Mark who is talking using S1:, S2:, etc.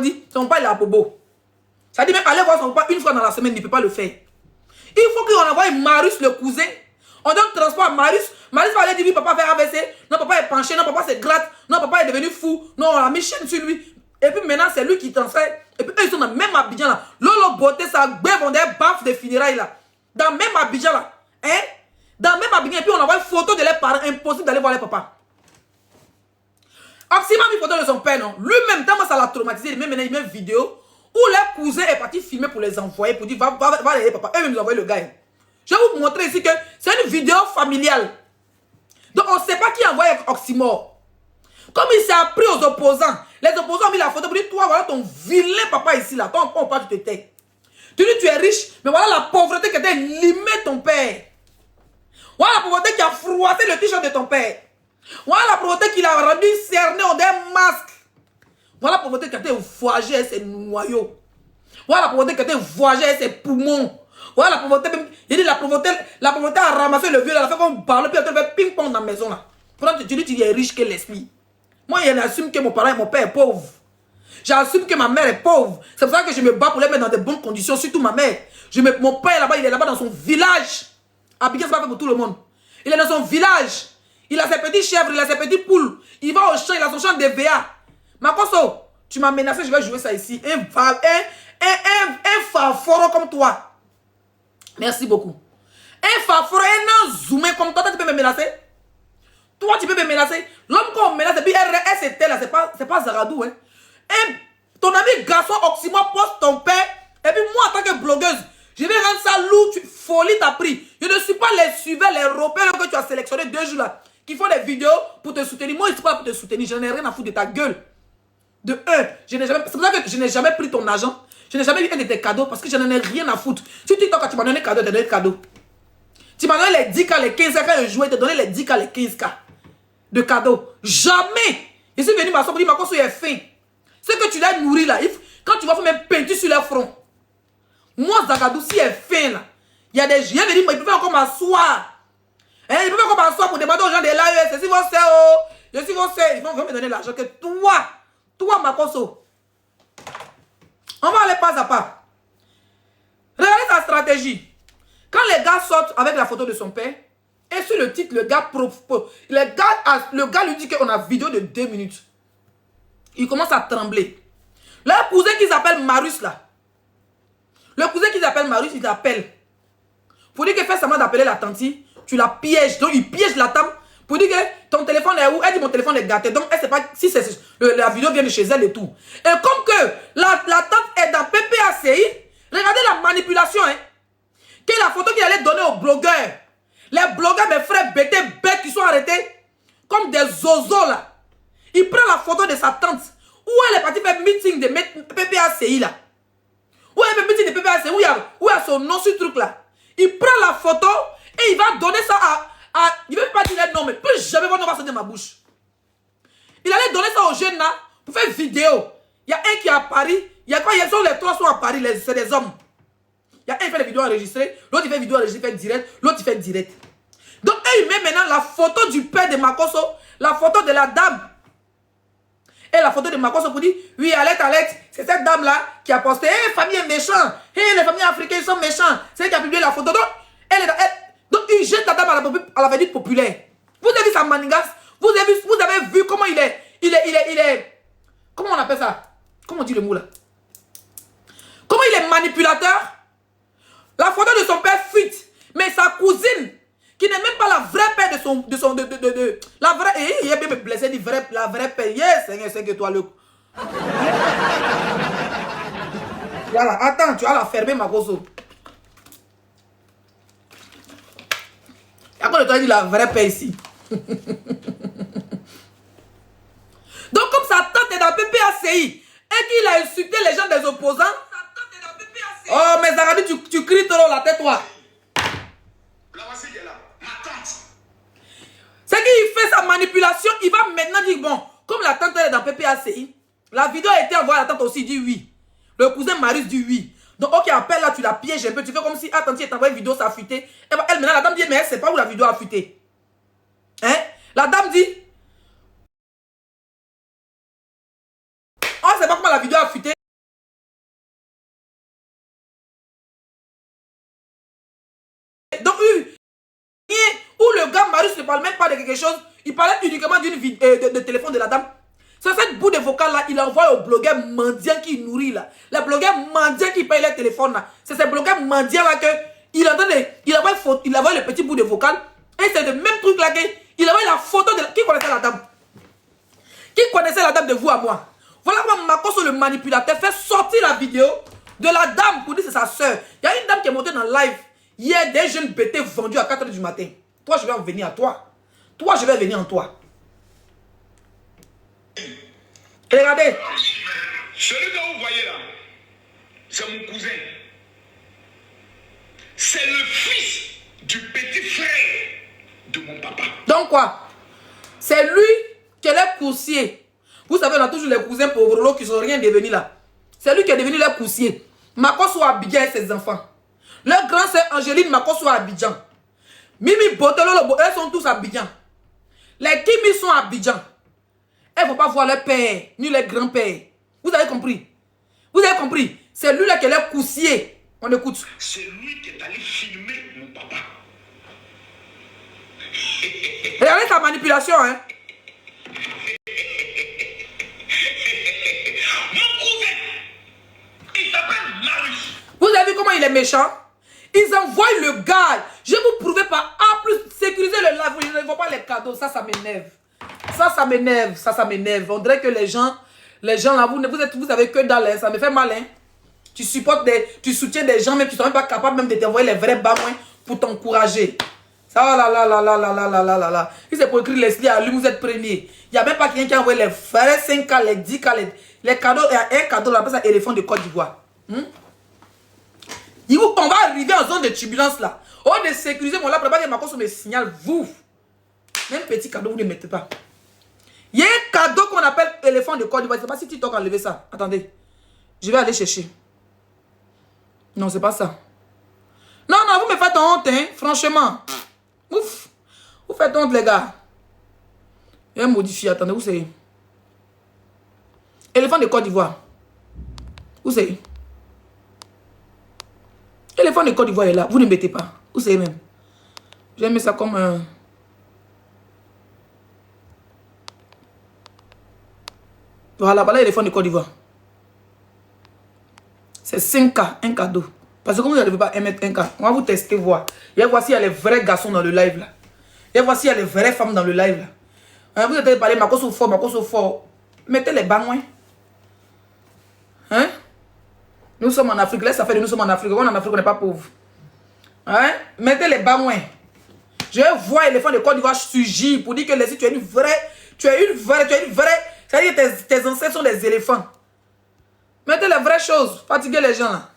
S1: dit, son papa il est à Bobo. Ça dit même aller voir son papa une fois dans la semaine, il ne peut pas le faire. Il faut qu'on envoie Marius, le cousin. On donne transport à Marius. Marius va aller dire, oui, papa fait AVC. Non, papa est penché. Non, papa se gratte. Non, papa est devenu fou. Non, on a mis chaîne sur lui. Et puis maintenant, c'est lui qui transfère. Et puis eux, ils sont dans le même Abidjan là. Lolo beauté, ça gbève, on est baf de funérailles là. Dans le même Abidjan là. Hein? Dans le même Abidjan. Et puis on envoie une photo de leurs parents. Impossible d'aller voir les papas. Oxyman a mis une photo de son père, non? Lui-même, tellement ça l'a traumatisé. Il met maintenant une vidéo où les cousins est parti filmer pour les envoyer. Pour dire, va les papa. Eux-mêmes nous envoyer le gars. Je vais vous montrer ici que c'est une vidéo familiale. Donc on ne sait pas qui a envoyé Oxymore. Comme il s'est appris aux opposants, les opposants ont mis la photo pour dire, toi, voilà ton vilain papa ici, là. Toi, on parle, tu te tais. Tu dis, tu es riche, mais voilà la pauvreté qui a limé ton père. Voilà la pauvreté qui a froissé le t-shirt de ton père. Voilà la pauvreté qui l'a rendu cerné en des masques. Voilà la pauvreté qui a été voyagée à ses noyaux. Voilà la pauvreté qui a été voyagée à ses poumons. Voilà la pauvreté, il dit la pauvreté a ramassé le vieux, elle a fait qu'on parle, puis elle a fait ping-pong dans la maison là. Pourtant, tu dis tu es riche que l'esprit. Moi, j'assume que mon parent et mon père est pauvre. J'assume que ma mère est pauvre. C'est pour ça que je me bats pour les mettre dans de bonnes conditions, surtout ma mère. Mon père là-bas, il est là-bas dans son village. Abidjan, c'est pas fait pour tout le monde. Il est dans son village. Il a ses petits chèvres, il a ses petits poules. Il va au champ, il a son champ de VA. Makoso, tu m'as menacé, je vais jouer ça ici. Un farforo comme toi. Merci beaucoup. Un farforo, un zoomé comme toi, tu peux me menacer? Toi, tu peux me menacer? L'homme qu'on menace, et puis RST là, c'est pas Zaradou. Hein. Ton ami garçon Oxymore poste ton père, et puis moi, en tant que blogueuse, je vais rendre ça lourd, folie t'a pris. Je ne suis pas les suiveurs, les repères que tu as sélectionnés 2 jours là, qui font des vidéos pour te soutenir. Moi, je ne suis pas pour te soutenir, je n'ai rien à foutre de ta gueule. De un, c'est pour ça que je n'ai jamais pris ton argent. Je n'ai jamais eu un de tes cadeaux parce que je n'en ai rien à foutre. Si tu quand tu m'as donné cadeau, tu as donné cadeau. Tu m'as donné les 10K, les 15K quand je jouais, tu as donné les 10K, les 15K de cadeaux. Jamais. Je suis venu m'asseoir pour dire, Makoso est fin. Ce que tu l'as nourri là, quand tu vas faire même peinture sur leur front. Moi, Zagadou, si est fin là, il y a des gens qui disent, il peut encore m'asseoir. Hein, il peut encore m'asseoir pour demander aux gens de l'AES, c'est si vos sœurs, je suis vos sœurs, ils vont me donner l'argent que toi, Makoso. On va aller pas à pas. Regardez sa stratégie. Quand les gars sortent avec la photo de son père, et sur le titre, le gars lui dit qu'on a vidéo de 2 minutes. Il commence à trembler. Le cousin qui s'appelle Marius là. Le cousin qui s'appelle Marius, il t'appelle. Pour dire qu'il fait semblant d'appeler la tante, tu la pièges. Donc il piège la tante. Pour dire que ton téléphone est où? Elle dit mon téléphone est gâté. Donc elle sait pas si la vidéo vient de chez elle et tout. Et comme que la tante est dans PPACI, regardez la manipulation. Hein, que la photo qu'il allait donner aux blogueurs. Les blogueurs, mes frères bêtes qui sont arrêtés comme des zozos là. Il prend la photo de sa tante. Où elle est partie faire meeting de PPACI là. Où elle fait meeting de PPACI, où il y a son nom sur le truc là. Il prend la photo et il va donner ça à il ne veut pas dire les noms, mais plus jamais votre nom va sortir de ma bouche. Il allait donner ça aux jeunes là pour faire vidéo. Il y a un qui est à Paris. Il y a quoi? Les 3 sont à Paris, c'est des hommes. Il y a un qui fait des vidéos enregistrées, l'autre il fait vidéo enregistrée, il fait direct, l'autre il fait direct. Donc il met maintenant la photo du père de Makoso, la photo de la dame. Et la photo de Makoso pour dire, oui, Alex, c'est cette dame-là qui a posté, hey, famille est méchant, hey, les familles africaines sont méchants. C'est elle qui a publié la photo. Donc il jette la dame à la vedette populaire. Vous avez vu sa manigas? Vous avez vu comment il est, comment on appelle ça? Comment on dit le mot là? Comment il est manipulateur? La photo de son père fuite. Mais sa cousine, qui n'est même pas la vraie père la vraie, il est bien blessé, dit la vraie père. Yes, c'est que toi le. Voilà, attends, tu vas la fermer, Makoso. Et après, tu as dit la vraie père ici. Donc, comme sa tante est dans PPACI et qu'il a insulté les gens des opposants. Oh, mais Zagadou, tu cries trop la tête, toi. C'est qu'il fait sa manipulation, il va maintenant dire, bon, comme la tante est dans PPACI, la vidéo a été envoyée à la tante aussi, dit oui. Le cousin Marius dit oui. Donc, ok, appelle là, tu la pièges un peu, tu fais comme si, attends, tu t'envoié une vidéo, ça a fuité. Elle, maintenant, la dame dit, mais elle ne sait pas où la vidéo a fuité. Hein? La dame dit, on ne sait pas comment la vidéo a fuité. quelque chose, il parlait uniquement de téléphone de la dame. C'est cette bout de vocal là, il envoie aux blogueurs mendiants qui nourrit là. Les blogueurs mendiants qui payent les téléphones là. C'est ces blogueurs mendiants là que il envoie le petit bout de vocal. Et c'est le même truc là qu'il envoie la photo de qui connaissait la dame. Qui connaissait la dame de vous à moi. Voilà comment Makosso le manipulateur fait sortir la vidéo de la dame pour dire que c'est sa soeur. Il y a une dame qui est montée dans le live. Hier, des jeunes bêtés vendus à 4 h du matin. Toi, je vais en venir à toi. Toi, je vais venir en toi. Et regardez.
S2: Celui que vous voyez là, c'est mon cousin. C'est le fils du petit frère de mon papa.
S1: Donc quoi? C'est lui qui est le coursier. Vous savez, on a toujours les cousins pauvres qui ne sont rien devenus là. C'est lui qui est devenu le coursier. Makosso à Abidjan et ses enfants. Leur grand sœur Angéline Makosso à Abidjan. Mimi Botelo, elles sont tous à Abidjan. Les Kimi sont à Abidjan. Elles ne vont pas voir leur père, ni leur grand-père. Vous avez compris? Vous avez compris? C'est lui là qui est le coursier. On écoute.
S2: C'est lui qui est allé filmer mon papa.
S1: Regardez sa manipulation, hein.
S2: Mon cousin, il s'appelle Marius.
S1: Vous avez vu comment il est méchant? Ils envoient le gars. Je vais vous prouver par A plus sécuriser le live. Ils ne voient pas les cadeaux. Ça m'énerve. Ça m'énerve. Ça m'énerve. On dirait que les gens là, vous avez que dalle. Ça me fait mal, hein. Tu soutiens des gens, même tu ne sont même pas capable même de t'envoyer les vrais bamouins pour t'encourager. Ça, oh là là là là là là là là là là. Si c'est pour écrire Leslie à lui, vous êtes premier. Il n'y a même pas quelqu'un qui a envoyé les vrais 5K, les 10K, les cadeaux. Il y a un cadeau, on appelle ça éléphant de Côte d'Ivoire. On va arriver en zone de turbulence là. On va sécuriser mon là, préparez Makosso me signale, vous. Même petit cadeau, vous ne mettez pas. Il y a un cadeau qu'on appelle éléphant de Côte d'Ivoire. Je ne sais pas si TikTok a enlevé ça. Attendez. Je vais aller chercher. Non, c'est pas ça. Non, non, vous me faites honte, hein. Franchement. Ouf. Vous faites honte, les gars. Il y a un modifié. Attendez, vous savez. Éléphant de Côte d'Ivoire. Vous savez. Éléphant de Côte d'Ivoire est là. Vous ne mettez pas. Vous savez même. J'ai mis ça comme un... Voilà, voilà l'éléphant de Côte d'Ivoire. C'est 5K, un cadeau. Parce que comme vous n'arrivez pas à mettre un cas, on va vous tester, voir. Et voici, il y a les vrais garçons dans le live là. Et voici, il y a les vraies femmes dans le live là. Hein, vous êtes parlé, Makosso fort. Mettez les bangouins. Hein? Nous sommes en Afrique. Laisse ça faire de nous sommes en Afrique. On est en Afrique, on n'est pas pauvres. Hein? Mettez les bangouins. Je vois l'éléphant de Côte d'Ivoire surgir pour dire que tu es une vraie. C'est-à-dire que tes ancêtres sont des éléphants. Mettez les vraies choses. Fatiguez les gens là.